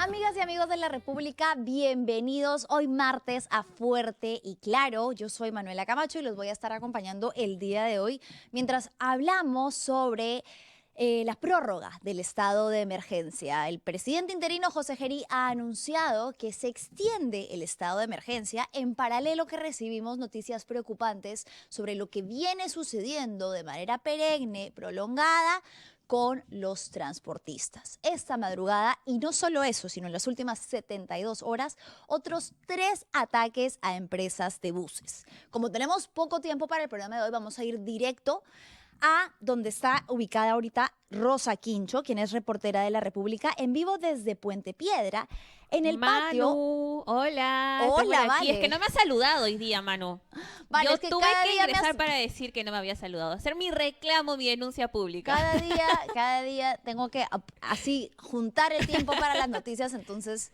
Amigas y amigos de la República, bienvenidos hoy martes a Fuerte y Claro. Yo soy Manuela Camacho y los voy a estar acompañando el día de hoy mientras hablamos sobre la prórroga del estado de emergencia. El presidente interino José Gerí ha anunciado que se extiende el estado de emergencia en paralelo que recibimos noticias preocupantes sobre lo que viene sucediendo de manera perenne, prolongada, con los transportistas. Esta madrugada, y no solo eso, sino en las últimas 72 horas, otros 3 ataques a empresas de buses. Como tenemos poco tiempo para el programa de hoy, vamos a ir directo a donde está ubicada ahorita Rosa Quincho, quien es reportera de La República, en vivo desde Puente Piedra, en el patio. Manu, hola, estoy por Hola, aquí. Es que vale. no me ha saludado hoy día, Manu. Vale, Yo es que tuve cada que día me ingresar para decir que no me había saludado, hacer mi reclamo, mi denuncia pública. cada día tengo que así juntar el tiempo para las noticias, entonces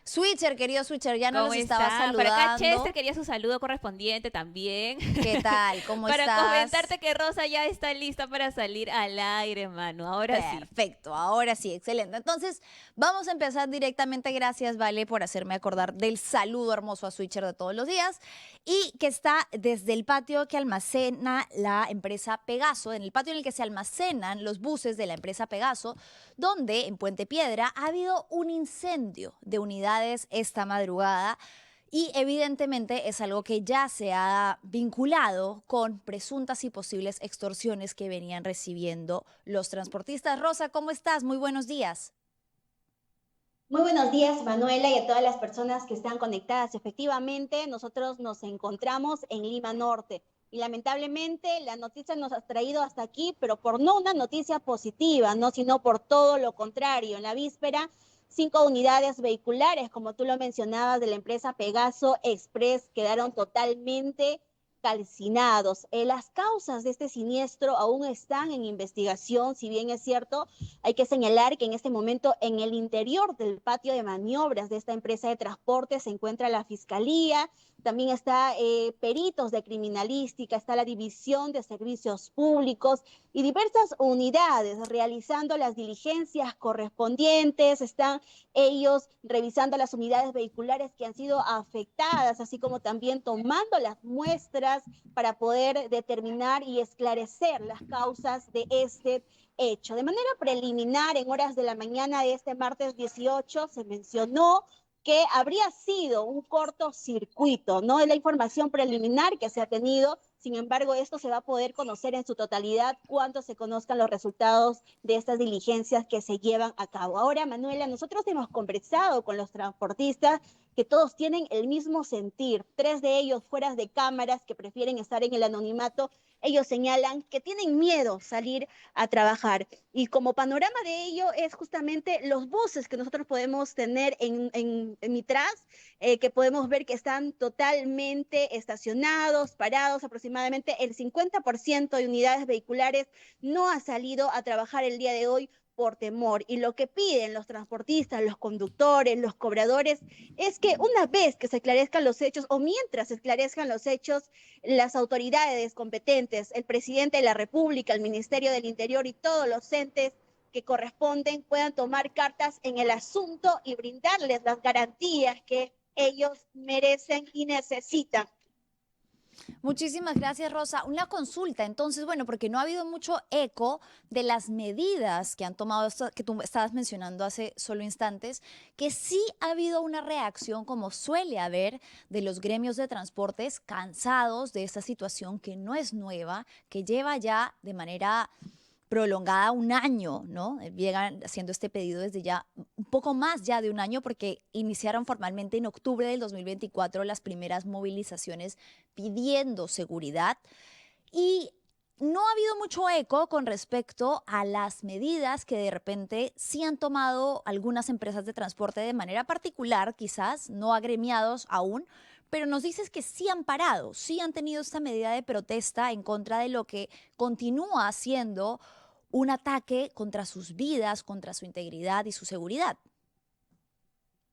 Switcher, querido Switcher, ya no ¿Cómo los estaba está? Para acá saludando. Chester quería su saludo correspondiente también. ¿Qué tal? ¿Cómo Para estás? comentarte que Rosa ya está lista para salir al aire, Manu. Ahora sí. Perfecto, ahora sí, excelente. Entonces, vamos a empezar directamente. Gracias, Vale, por hacerme acordar del saludo hermoso a Switcher de todos los días y que está desde el patio que almacena la empresa Pegaso, en el patio en el que se almacenan los buses de la empresa Pegaso, donde en Puente Piedra ha habido un incendio de unidades esta madrugada. Y evidentemente es algo que ya se ha vinculado con presuntas y posibles extorsiones que venían recibiendo los transportistas. Rosa, ¿cómo estás? Muy buenos días. Muy buenos días, Manuela, y a todas las personas que están conectadas. Efectivamente, nosotros nos encontramos en Lima Norte y lamentablemente la noticia nos ha traído hasta aquí, pero por no una noticia positiva, no, sino por todo lo contrario. En la víspera, 5 unidades vehiculares, como tú lo mencionabas, de la empresa Pegaso Express quedaron totalmente calcinados. Las causas de este siniestro aún están en investigación, si bien es cierto, hay que señalar que en este momento en el interior del patio de maniobras de esta empresa de transporte se encuentra la fiscalía, también está peritos de criminalística, está la división de servicios públicos y diversas unidades realizando las diligencias correspondientes, están ellos revisando las unidades vehiculares que han sido afectadas, así como también tomando las muestras para poder determinar y esclarecer las causas de este hecho. De manera preliminar, en horas de la mañana de este martes 18, se mencionó que habría sido un cortocircuito, ¿no? Es la información preliminar que se ha tenido. Sin embargo, esto se va a poder conocer en su totalidad cuando se conozcan los resultados de estas diligencias que se llevan a cabo. Ahora, Manuela, nosotros hemos conversado con los transportistas que todos tienen el mismo sentir. 3 de ellos fuera de cámaras que prefieren estar en el anonimato. Ellos señalan que tienen miedo salir a trabajar. Y como panorama de ello es justamente los buses que nosotros podemos tener en Mitras, que podemos ver que están totalmente estacionados, parados. Aproximadamente el 50% de unidades vehiculares no ha salido a trabajar el día de hoy por temor. Y lo que piden los transportistas, los conductores, los cobradores, es que una vez que se esclarezcan los hechos o mientras se esclarezcan los hechos, las autoridades competentes, el presidente de la República, el Ministerio del Interior y todos los entes que corresponden puedan tomar cartas en el asunto y brindarles las garantías que ellos merecen y necesitan. Muchísimas gracias, Rosa. Una consulta, entonces, bueno, porque no ha habido mucho eco de las medidas que han tomado, que tú estabas mencionando hace solo instantes, que sí ha habido una reacción, como suele haber, de los gremios de transportes cansados de esta situación que no es nueva, que lleva ya de manera prolongada un año, ¿no? Llegan haciendo este pedido desde ya un poco más ya de un año porque iniciaron formalmente en octubre del 2024 las primeras movilizaciones pidiendo seguridad y no ha habido mucho eco con respecto a las medidas que de repente sí han tomado algunas empresas de transporte de manera particular, quizás no agremiados aún, pero nos dices que sí han parado, sí han tenido esta medida de protesta en contra de lo que continúa siendo un ataque contra sus vidas, contra su integridad y su seguridad.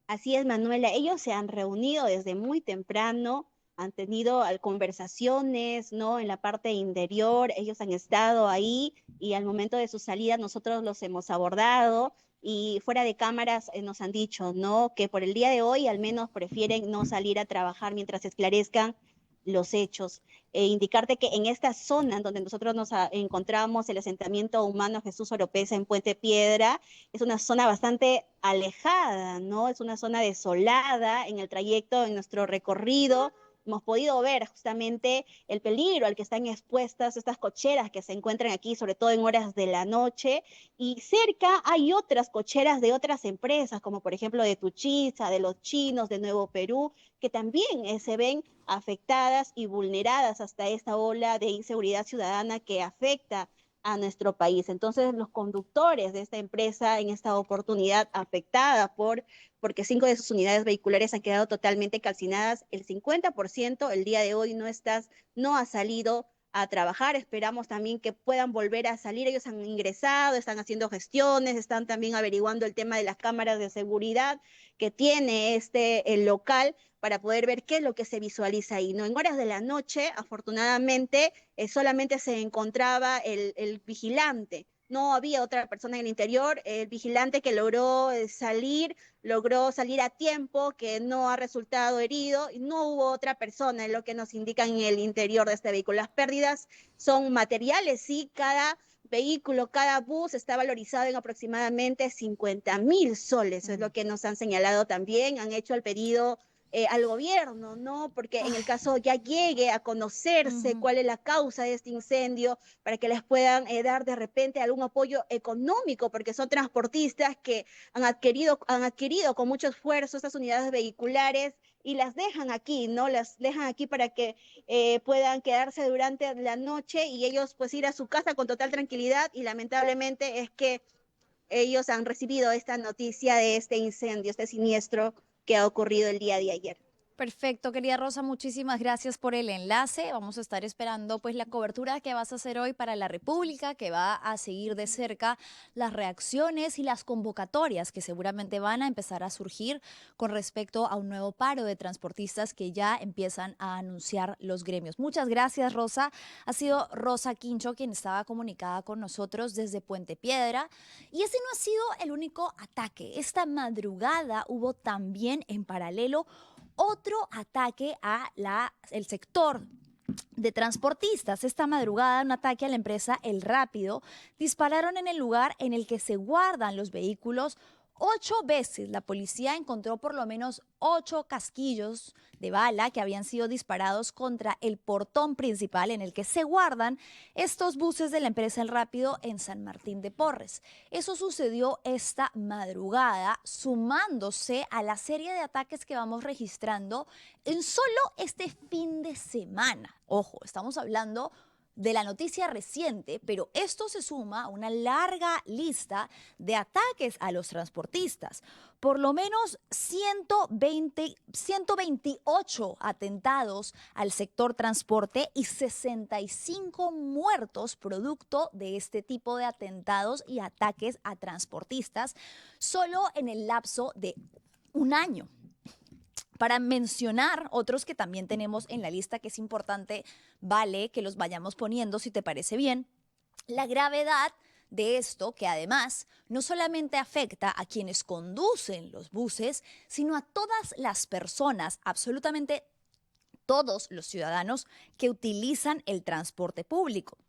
Así es, Manuela. Ellos se han reunido desde muy temprano, han tenido conversaciones, ¿no? En la parte interior, ellos han estado ahí y al momento de su salida nosotros los hemos abordado. y fuera de cámaras nos han dicho, ¿no? Que por el día de hoy al menos prefieren no salir a trabajar mientras se esclarezcan los hechos. Indicarte que en esta zona donde nosotros nos encontramos, el asentamiento humano Jesús Oropesa en Puente Piedra, es una zona bastante alejada, ¿no? Es una zona desolada en el trayecto, en nuestro recorrido. Hemos podido ver justamente el peligro al que están expuestas estas cocheras que se encuentran aquí, sobre todo en horas de la noche. Y cerca hay otras cocheras de otras empresas, como por ejemplo de Tuchiza, de los chinos, de Nuevo Perú, que también se ven afectadas y vulneradas hasta esta ola de inseguridad ciudadana que afecta a nuestro país. Entonces, los conductores de esta empresa en esta oportunidad afectada porque 5 de sus unidades vehiculares han quedado totalmente calcinadas, el 50% el día de hoy no ha salido a trabajar. Esperamos también que puedan volver a salir. Ellos han ingresado, están haciendo gestiones, están también averiguando el tema de las cámaras de seguridad que tiene el local para poder ver qué es lo que se visualiza ahí, ¿no? En horas de la noche, afortunadamente, solamente se encontraba el vigilante. No había otra persona en el interior. El vigilante que logró salir a tiempo, que no ha resultado herido, y no hubo otra persona, en lo que nos indican en el interior de este vehículo. Las pérdidas son materiales, sí, cada vehículo, cada bus está valorizado en aproximadamente 50.000 soles, es lo que nos han señalado también, han hecho el pedido al gobierno, ¿no? Porque en el caso ya llegue a conocerse cuál es la causa de este incendio, para que les puedan dar de repente algún apoyo económico, porque son transportistas que han adquirido con mucho esfuerzo estas unidades vehiculares y las dejan aquí, ¿no? Las dejan aquí para que puedan quedarse durante la noche y ellos pues ir a su casa con total tranquilidad, y lamentablemente es que ellos han recibido esta noticia de este incendio, este siniestro que ha ocurrido el día de ayer. Perfecto, querida Rosa, muchísimas gracias por el enlace. Vamos a estar esperando pues la cobertura que vas a hacer hoy para la República, que va a seguir de cerca las reacciones y las convocatorias que seguramente van a empezar a surgir con respecto a un nuevo paro de transportistas que ya empiezan a anunciar los gremios. Muchas gracias, Rosa. Ha sido Rosa Quincho quien estaba comunicada con nosotros desde Puente Piedra. Y ese no ha sido el único ataque. Esta madrugada hubo también en paralelo otro ataque el sector de transportistas. Esta madrugada, un ataque a la empresa El Rápido. Dispararon en el lugar en el que se guardan los vehículos 8 veces. La policía encontró por lo menos 8 casquillos de bala que habían sido disparados contra el portón principal en el que se guardan estos buses de la empresa El Rápido en San Martín de Porres. Eso sucedió esta madrugada, sumándose a la serie de ataques que vamos registrando en solo este fin de semana. Ojo, estamos hablando de la noticia reciente, pero esto se suma a una larga lista de ataques a los transportistas. Por lo menos 128 atentados al sector transporte y 65 muertos producto de este tipo de atentados y ataques a transportistas solo en el lapso de un año. Para mencionar otros que también tenemos en la lista, que es importante, vale, que los vayamos poniendo si te parece bien, la gravedad de esto, que además no solamente afecta a quienes conducen los buses, sino a todas las personas, absolutamente todos los ciudadanos que utilizan el transporte público.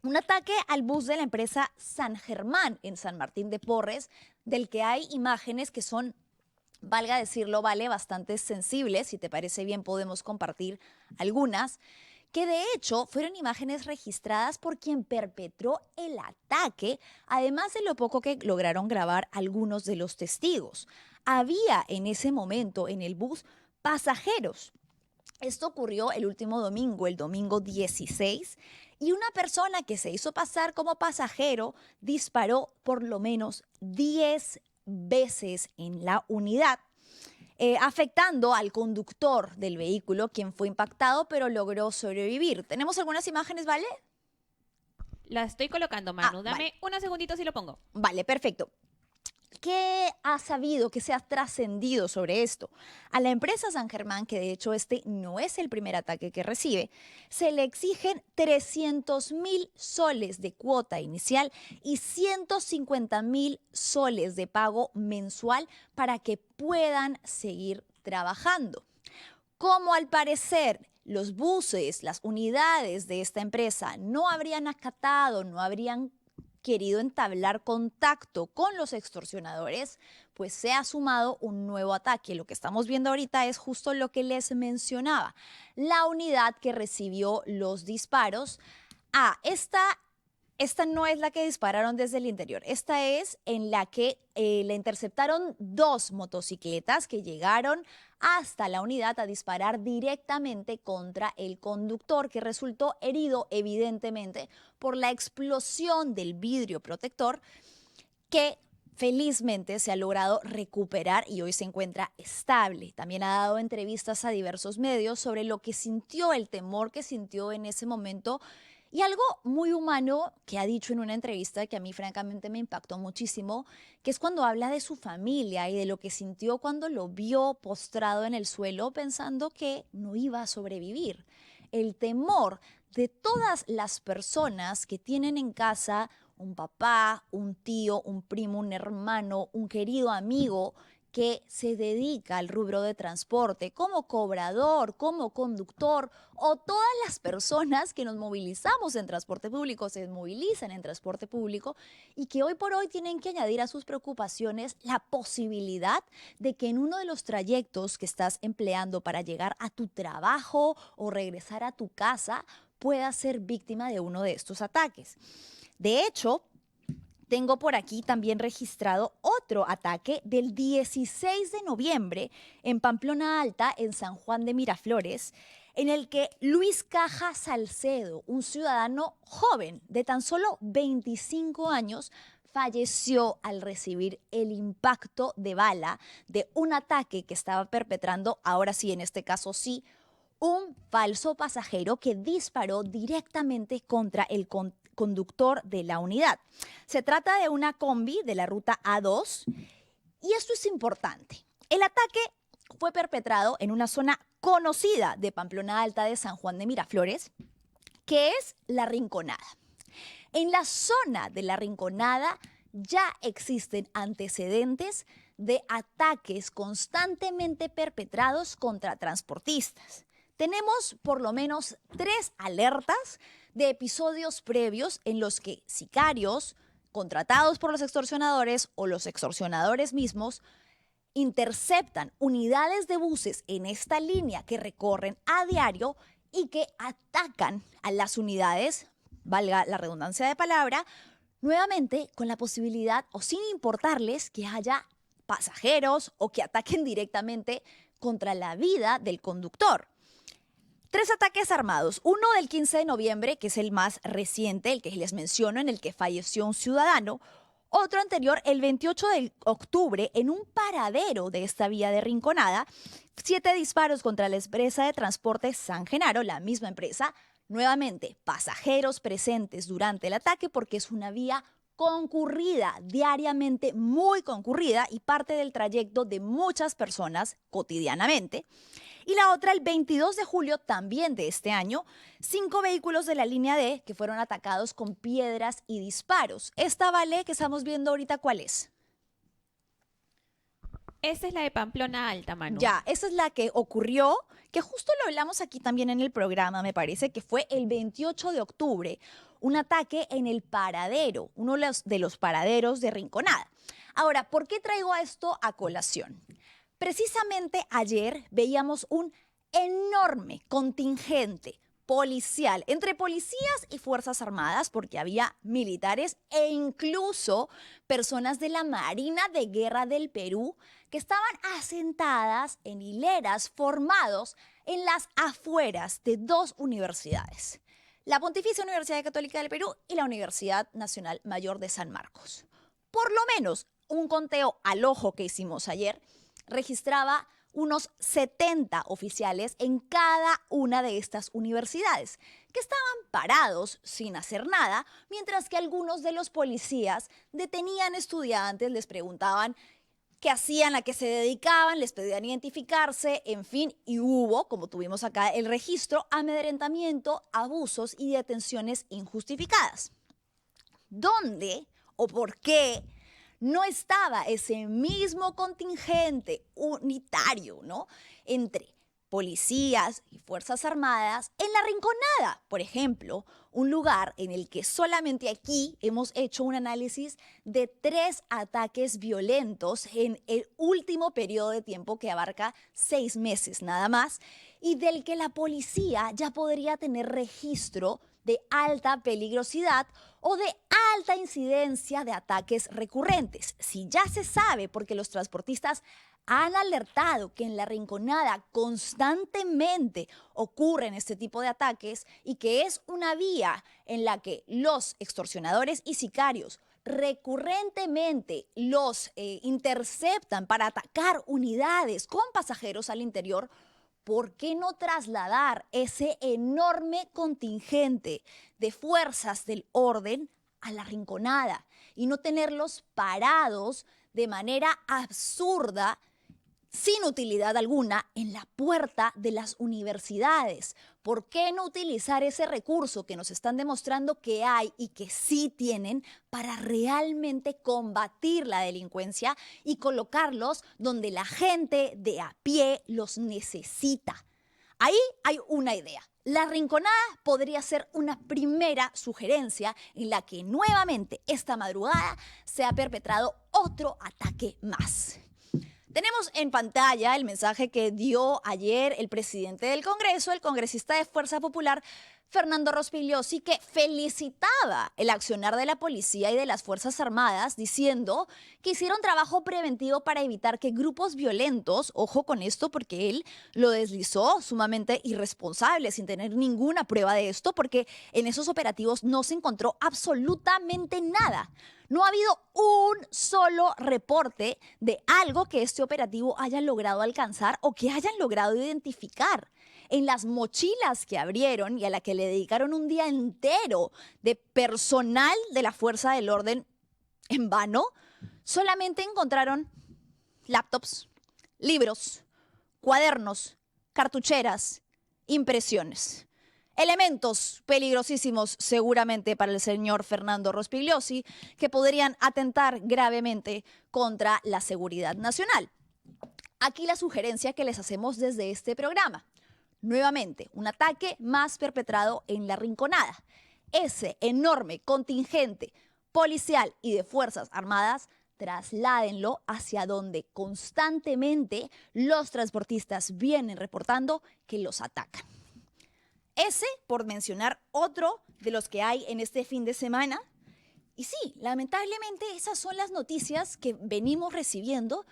Un ataque al bus de la empresa San Germán en San Martín de Porres, del que hay imágenes que son, valga decirlo, vale, bastante sensibles. Si te parece bien, podemos compartir algunas, que de hecho fueron imágenes registradas por quien perpetró el ataque, además de lo poco que lograron grabar algunos de los testigos. Había en ese momento en el bus pasajeros. Esto ocurrió el último domingo, el domingo 16, y una persona que se hizo pasar como pasajero disparó por lo menos 10 veces en la unidad, afectando al conductor del vehículo, quien fue impactado pero logró sobrevivir. ¿Tenemos algunas imágenes, vale? La estoy colocando, Manu. Dame Vale. unos segunditos y lo pongo. Vale, perfecto. ¿Qué ha sabido, qué se ha trascendido sobre esto? A la empresa San Germán, que de hecho este no es el primer ataque que recibe, se le exigen 300.000 soles de cuota inicial y 150.000 soles de pago mensual para que puedan seguir trabajando. Como al parecer los buses, las unidades de esta empresa no habrían acatado, no habrían querido entablar contacto con los extorsionadores, pues se ha sumado un nuevo ataque. Lo que estamos viendo ahorita es justo lo que les mencionaba. La unidad que recibió los disparos. Esta no es la que dispararon desde el interior. Esta es en la que le interceptaron 2 motocicletas que llegaron hasta la unidad a disparar directamente contra el conductor, que resultó herido evidentemente por la explosión del vidrio protector, que felizmente se ha logrado recuperar y hoy se encuentra estable. También ha dado entrevistas a diversos medios sobre lo que sintió, el temor que sintió en ese momento. Y algo muy humano que ha dicho en una entrevista que a mí francamente me impactó muchísimo, que es cuando habla de su familia y de lo que sintió cuando lo vio postrado en el suelo pensando que no iba a sobrevivir. El temor de todas las personas que tienen en casa un papá, un tío, un primo, un hermano, un querido amigo que se dedica al rubro de transporte como cobrador, como conductor, o todas las personas que nos movilizamos en transporte público, se movilizan en transporte público y que hoy por hoy tienen que añadir a sus preocupaciones la posibilidad de que en uno de los trayectos que estás empleando para llegar a tu trabajo o regresar a tu casa puedas ser víctima de uno de estos ataques. De hecho, tengo por aquí también registrado otro ataque del 16 de noviembre en Pamplona Alta, en San Juan de Miraflores, en el que Luis Caja Salcedo, un ciudadano joven de tan solo 25 años, falleció al recibir el impacto de bala de un ataque que estaba perpetrando, ahora sí, en este caso sí, un falso pasajero que disparó directamente contra el conductor de la unidad. Se trata de una combi de la ruta A2 y esto es importante. El ataque fue perpetrado en una zona conocida de Pamplona Alta de San Juan de Miraflores, que es La Rinconada. En la zona de La Rinconada ya existen antecedentes de ataques constantemente perpetrados contra transportistas. Tenemos por lo menos 3 alertas de episodios previos en los que sicarios, contratados por los extorsionadores o los extorsionadores mismos, interceptan unidades de buses en esta línea que recorren a diario y que atacan a las unidades, valga la redundancia de palabra, nuevamente con la posibilidad o sin importarles que haya pasajeros o que ataquen directamente contra la vida del conductor. 3 ataques armados, uno del 15 de noviembre, que es el más reciente, el que les menciono, en el que falleció un ciudadano. Otro anterior, el 28 de octubre, en un paradero de esta vía de Rinconada. 7 disparos contra la empresa de transporte San Genaro, la misma empresa. Nuevamente, pasajeros presentes durante el ataque porque es una vía concurrida, diariamente muy concurrida y parte del trayecto de muchas personas cotidianamente. Y la otra, el 22 de julio también de este año, 5 vehículos de la línea D que fueron atacados con piedras y disparos. Esta vale que estamos viendo ahorita, ¿cuál es? Esa es la de Pamplona Alta, Manu. Ya, esa es la que ocurrió, que justo lo hablamos aquí también en el programa, me parece que fue el 28 de octubre, un ataque en el paradero, uno de los paraderos de Rinconada. Ahora, ¿por qué traigo esto a colación? Precisamente ayer veíamos un enorme contingente policial, entre policías y fuerzas armadas, porque había militares e incluso personas de la Marina de Guerra del Perú que estaban asentadas en hileras formados en las afueras de 2 universidades, la Pontificia Universidad Católica del Perú y la Universidad Nacional Mayor de San Marcos. Por lo menos un conteo al ojo que hicimos ayer registraba unos 70 oficiales en cada una de estas universidades, que estaban parados sin hacer nada, mientras que algunos de los policías detenían estudiantes, les preguntaban qué hacían, a qué se dedicaban, les pedían identificarse, en fin, y hubo, como tuvimos acá el registro, amedrentamiento, abusos y detenciones injustificadas. ¿Dónde o por qué no estaba ese mismo contingente unitario, ¿no?, entre policías y fuerzas armadas en La Rinconada, por ejemplo, un lugar en el que solamente aquí hemos hecho un análisis de 3 ataques violentos en el último periodo de tiempo que abarca 6 meses nada más, y del que la policía ya podría tener registro de alta peligrosidad o de alta incidencia de ataques recurrentes? Si ya se sabe, porque los transportistas han alertado que en La Rinconada constantemente ocurren este tipo de ataques y que es una vía en la que los extorsionadores y sicarios recurrentemente los interceptan para atacar unidades con pasajeros al interior, ¿por qué no trasladar ese enorme contingente de fuerzas del orden a La Rinconada y no tenerlos parados de manera absurda, sin utilidad alguna, en la puerta de las universidades? ¿Por qué no utilizar ese recurso que nos están demostrando que hay y que sí tienen para realmente combatir la delincuencia y colocarlos donde la gente de a pie los necesita? Ahí hay una idea. La Rinconada podría ser una primera sugerencia en la que nuevamente esta madrugada se ha perpetrado otro ataque más. Tenemos en pantalla el mensaje que dio ayer el presidente del Congreso, el congresista de Fuerza Popular, Fernando Rospigliosi, que felicitaba el accionar de la policía y de las Fuerzas Armadas, diciendo que hicieron trabajo preventivo para evitar que grupos violentos, ojo con esto porque él lo deslizó sumamente irresponsable, sin tener ninguna prueba de esto, porque en esos operativos no se encontró absolutamente nada. No ha habido un solo reporte de algo que este operativo haya logrado alcanzar o que hayan logrado identificar. En las mochilas que abrieron y a la que le dedicaron un día entero de personal de la fuerza del orden en vano, solamente encontraron laptops, libros, cuadernos, cartucheras, impresiones. Elementos peligrosísimos seguramente para el señor Fernando Rospigliosi, que podrían atentar gravemente contra la seguridad nacional. Aquí la sugerencia que les hacemos desde este programa. Nuevamente, un ataque más perpetrado en La Rinconada. Ese enorme contingente policial y de Fuerzas Armadas, trasládenlo hacia donde constantemente los transportistas vienen reportando que los atacan. Ese, por mencionar otro de los que hay en este fin de semana. Y sí, lamentablemente esas son las noticias que venimos recibiendo.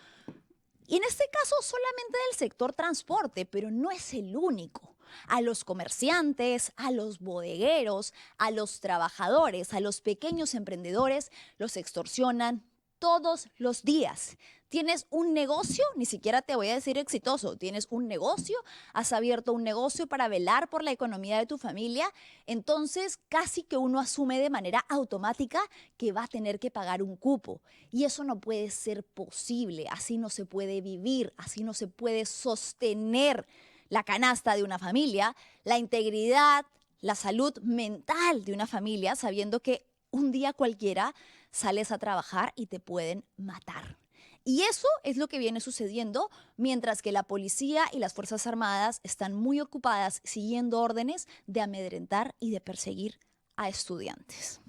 Y en este caso solamente del sector transporte, pero no es el único. A los comerciantes, a los bodegueros, a los trabajadores, a los pequeños emprendedores, los extorsionan todos los días. Tienes un negocio, ni siquiera te voy a decir exitoso, tienes un negocio, has abierto un negocio para velar por la economía de tu familia, entonces casi que uno asume de manera automática que va a tener que pagar un cupo. Y eso no puede ser posible, así no se puede vivir, así no se puede sostener la canasta de una familia, la integridad, la salud mental de una familia, sabiendo que un día cualquiera sales a trabajar y te pueden matar. Y eso es lo que viene sucediendo mientras que la policía y las Fuerzas Armadas están muy ocupadas siguiendo órdenes de amedrentar y de perseguir a estudiantes.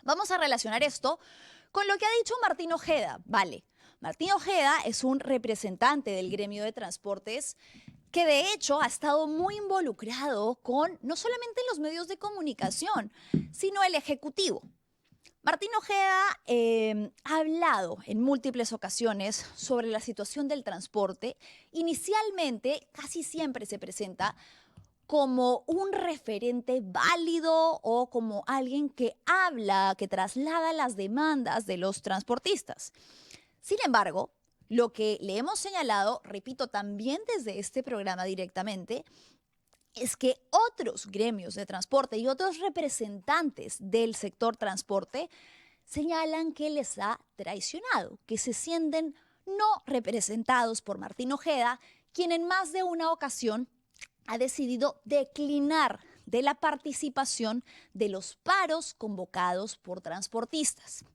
Vamos a relacionar esto con lo que ha dicho Martín Ojeda. Vale, Martín Ojeda es un representante del gremio de transportes que de hecho ha estado muy involucrado con no solamente los medios de comunicación, sino el Ejecutivo. Martín Ojeda ha hablado en múltiples ocasiones sobre la situación del transporte. Inicialmente, casi siempre se presenta como un referente válido o como alguien que habla, que traslada las demandas de los transportistas. Sin embargo, lo que le hemos señalado, repito, también desde este programa directamente, es que otros gremios de transporte y otros representantes del sector transporte señalan que les ha traicionado, que se sienten no representados por Martín Ojeda, quien en más de una ocasión ha decidido declinar de la participación de los paros convocados por transportistas.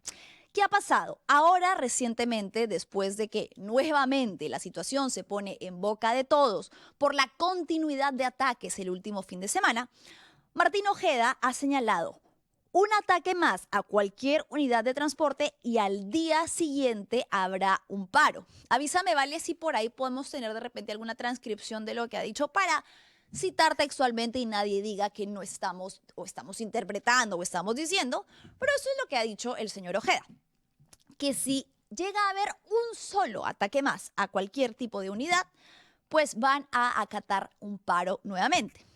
¿Qué ha pasado? Ahora, recientemente, después de que nuevamente la situación se pone en boca de todos por la continuidad de ataques el último fin de semana, Martín Ojeda ha señalado un ataque más a cualquier unidad de transporte y al día siguiente habrá un paro. Avísame, Vale, si por ahí podemos tener de repente alguna transcripción de lo que ha dicho para citar textualmente y nadie diga que no estamos o estamos interpretando o estamos diciendo, pero eso es lo que ha dicho el señor Ojeda, que si llega a haber un solo ataque más a cualquier tipo de unidad, pues van a acatar un paro nuevamente.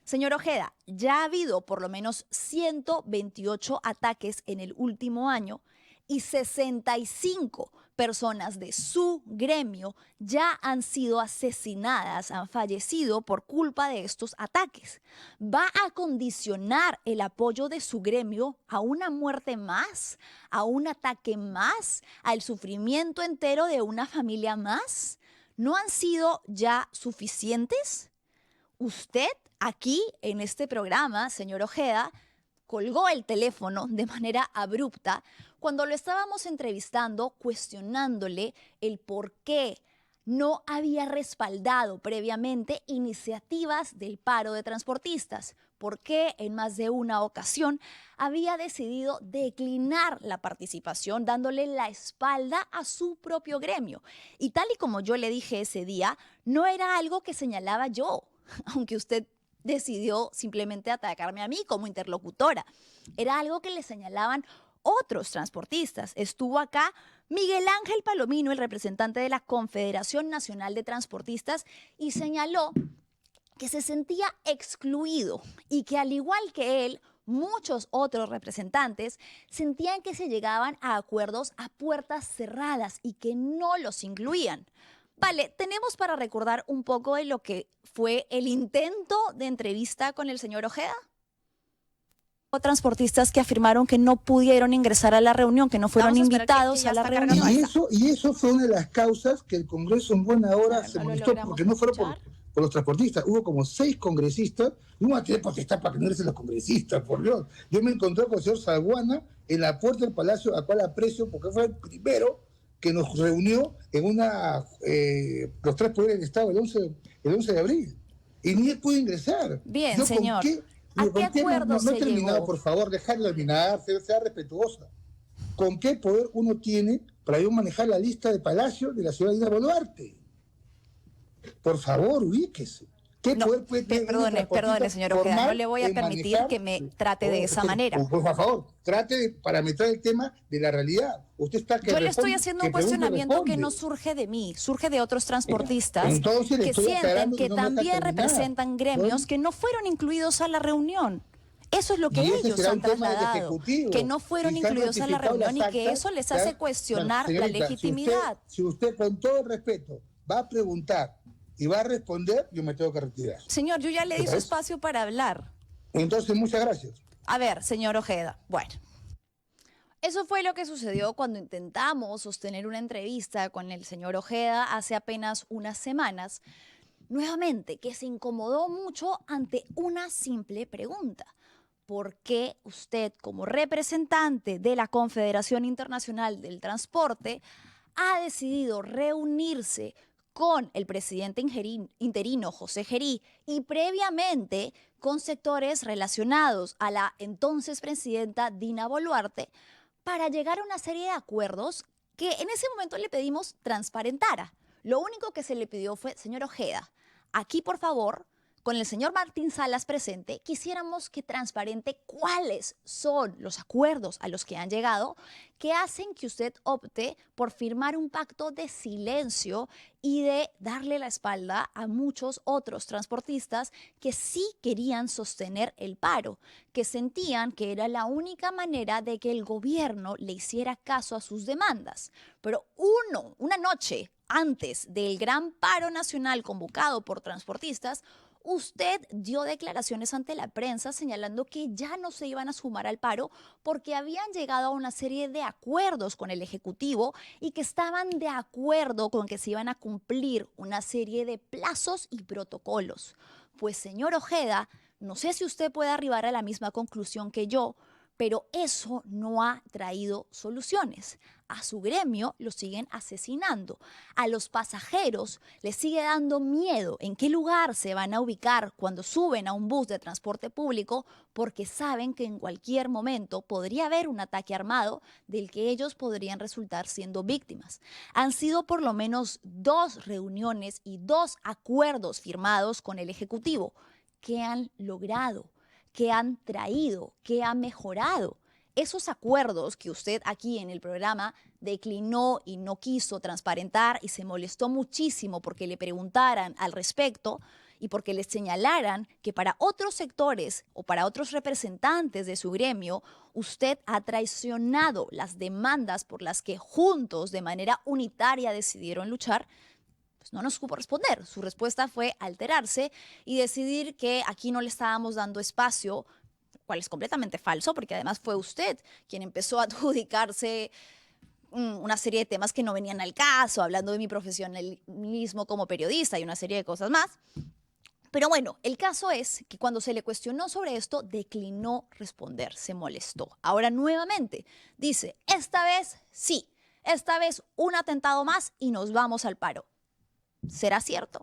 Señor Ojeda, ya ha habido por lo menos 128 ataques en el último año y 65 personas de su gremio ya han sido asesinadas, han fallecido por culpa de estos ataques. ¿Va a condicionar el apoyo de su gremio a una muerte más, a un ataque más, al sufrimiento entero de una familia más? ¿No han sido ya suficientes? Usted aquí en este programa, señor Ojeda, colgó el teléfono de manera abrupta cuando lo estábamos entrevistando, cuestionándole el por qué no había respaldado previamente iniciativas del paro de transportistas, por qué en más de una ocasión había decidido declinar la participación, dándole la espalda a su propio gremio. Y tal y como yo le dije ese día, no era algo que señalaba yo, aunque usted decidió simplemente atacarme a mí como interlocutora. Era algo que le señalaban otros transportistas. Estuvo acá Miguel Ángel Palomino, el representante de la Confederación Nacional de Transportistas, y señaló que se sentía excluido y que al igual que él, muchos otros representantes sentían que se llegaban a acuerdos a puertas cerradas y que no los incluían. Vale, tenemos para recordar un poco de lo que fue el intento de entrevista con el señor Ojeda. O transportistas que afirmaron que no pudieron ingresar a la reunión, que no fueron invitados a la reunión. Y eso fue una de las causas que el Congreso en buena hora se molestó, porque no fueron por los transportistas. Hubo como 6 congresistas, y uno tiene que protestar para que no ingresen los congresistas, por Dios. Yo me encontré con el señor Salguana en la puerta del Palacio, a cual aprecio, porque fue el primero que nos reunió en los 3 poderes del Estado el 11 de abril. Y ni él pudo ingresar. Bien, señor. ¿A qué acuerdo se llegó? No he terminado, por favor, dejarlo terminar, sea respetuosa. ¿Con qué poder uno tiene para yo manejar la lista de Palacio de la ciudad de Dina Boluarte? Por favor, ubíquese. ¿Qué poder puede tener? Perdone, señor Ojeda, no le voy a permitir que me trate de esa manera. Por favor, trate de parametrar el tema de la realidad. Usted está que yo le estoy haciendo un cuestionamiento que no surge de mí, surge de otros transportistas que sienten que también representan gremios que no fueron incluidos a la reunión. Eso es lo que ellos han trasladado, que no fueron incluidos a la reunión y que eso les hace cuestionar la legitimidad. Si usted, con todo respeto, va a preguntar y va a responder, yo me tengo que retirar. Señor, yo ya le di su espacio para hablar. Entonces, muchas gracias. A ver, señor Ojeda, bueno. Eso fue lo que sucedió cuando intentamos sostener una entrevista con el señor Ojeda hace apenas unas semanas. Nuevamente, que se incomodó mucho ante una simple pregunta. ¿Por qué usted, como representante de la Confederación Internacional del Transporte, ha decidido reunirse con el presidente interino José Gerí y previamente con sectores relacionados a la entonces presidenta Dina Boluarte para llegar a una serie de acuerdos que en ese momento le pedimos transparentara? Lo único que se le pidió fue, señor Ojeda, aquí por favor con el señor Martín Salas presente, quisiéramos que transparente cuáles son los acuerdos a los que han llegado que hacen que usted opte por firmar un pacto de silencio y de darle la espalda a muchos otros transportistas que sí querían sostener el paro, que sentían que era la única manera de que el gobierno le hiciera caso a sus demandas. Pero una noche antes del gran paro nacional convocado por transportistas, usted dio declaraciones ante la prensa señalando que ya no se iban a sumar al paro porque habían llegado a una serie de acuerdos con el Ejecutivo y que estaban de acuerdo con que se iban a cumplir una serie de plazos y protocolos. Pues, señor Ojeda, no sé si usted puede arribar a la misma conclusión que yo, pero eso no ha traído soluciones. A su gremio lo siguen asesinando. A los pasajeros les sigue dando miedo en qué lugar se van a ubicar cuando suben a un bus de transporte público porque saben que en cualquier momento podría haber un ataque armado del que ellos podrían resultar siendo víctimas. Han sido por lo menos 2 reuniones y 2 acuerdos firmados con el Ejecutivo. ¿Qué han logrado? ¿Qué han traído? ¿Qué ha mejorado? Esos acuerdos que usted aquí en el programa declinó y no quiso transparentar y se molestó muchísimo porque le preguntaran al respecto y porque les señalaran que para otros sectores o para otros representantes de su gremio, usted ha traicionado las demandas por las que juntos de manera unitaria decidieron luchar, pues no nos supo responder. Su respuesta fue alterarse y decidir que aquí no le estábamos dando espacio, cual es completamente falso, porque además fue usted quien empezó a adjudicarse una serie de temas que no venían al caso, hablando de mi profesionalismo como periodista y una serie de cosas más. Pero bueno, el caso es que cuando se le cuestionó sobre esto, declinó responder, se molestó. Ahora nuevamente dice, esta vez sí, esta vez un atentado más y nos vamos al paro. ¿Será cierto?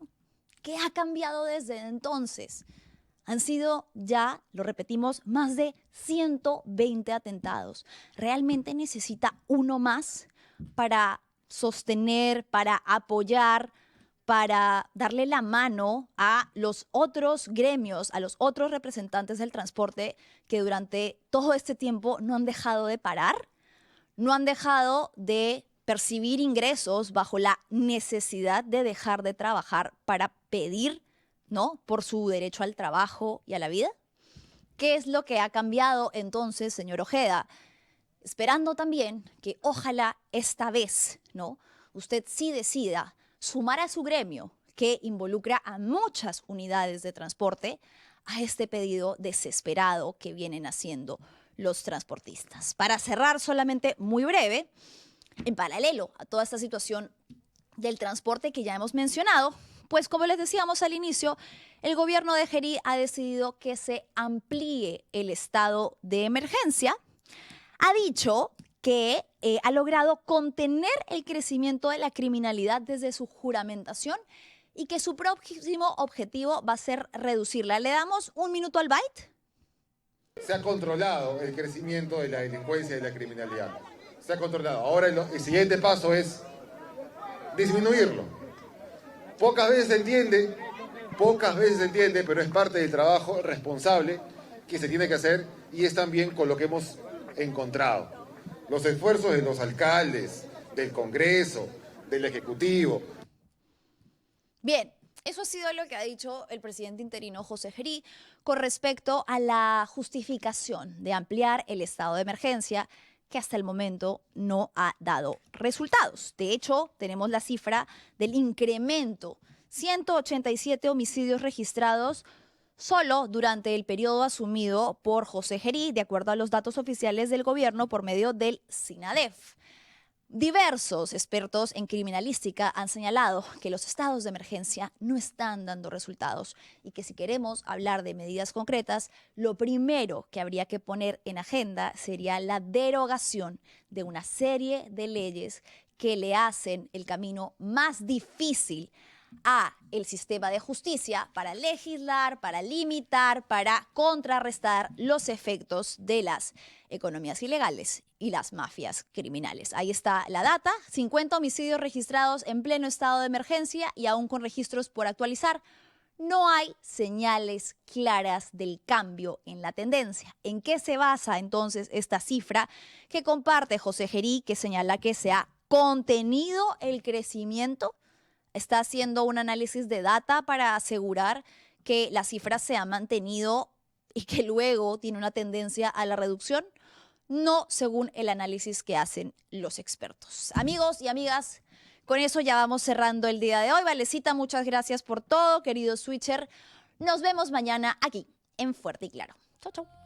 ¿Qué ha cambiado desde entonces? Han sido ya, lo repetimos, más de 120 atentados. ¿Realmente necesita uno más para sostener, para apoyar, para darle la mano a los otros gremios, a los otros representantes del transporte que durante todo este tiempo no han dejado de parar, no han dejado de percibir ingresos bajo la necesidad de dejar de trabajar para pedir, ¿no?, por su derecho al trabajo y a la vida? ¿Qué es lo que ha cambiado entonces, señor Ojeda? Esperando también que ojalá esta vez, ¿no?, usted sí decida sumar a su gremio, que involucra a muchas unidades de transporte, a este pedido desesperado que vienen haciendo los transportistas. Para cerrar, solamente muy breve, en paralelo a toda esta situación del transporte que ya hemos mencionado, pues como les decíamos al inicio, el gobierno de Gerí ha decidido que se amplíe el estado de emergencia. Ha dicho que ha logrado contener el crecimiento de la criminalidad desde su juramentación y que su próximo objetivo va a ser reducirla. ¿Le damos un minuto al byte? Se ha controlado el crecimiento de la delincuencia y de la criminalidad. Se ha controlado. Ahora el siguiente paso es disminuirlo. Pocas veces se entiende, pero es parte del trabajo responsable que se tiene que hacer y es también con lo que hemos encontrado. Los esfuerzos de los alcaldes, del Congreso, del Ejecutivo. Bien, eso ha sido lo que ha dicho el presidente interino José Gerí con respecto a la justificación de ampliar el estado de emergencia, que hasta el momento no ha dado resultados. De hecho, tenemos la cifra del incremento, 187 homicidios registrados solo durante el periodo asumido por José Gerí, de acuerdo a los datos oficiales del gobierno por medio del SINADEF. Diversos expertos en criminalística han señalado que los estados de emergencia no están dando resultados y que si queremos hablar de medidas concretas, lo primero que habría que poner en agenda sería la derogación de una serie de leyes que le hacen el camino más difícil a el sistema de justicia para legislar, para limitar, para contrarrestar los efectos de las economías ilegales y las mafias criminales. Ahí está la data, 50 homicidios registrados en pleno estado de emergencia y aún con registros por actualizar. no hay señales claras del cambio en la tendencia. ¿En qué se basa entonces esta cifra que comparte José Gerí, que señala que se ha contenido el crecimiento? Está haciendo un análisis de data para asegurar que la cifra se ha mantenido y que luego tiene una tendencia a la reducción. No según el análisis que hacen los expertos. Amigos y amigas, con eso ya vamos cerrando el día de hoy. Valecita, muchas gracias por todo, querido Switcher. Nos vemos mañana aquí en Fuerte y Claro. Chau, chau.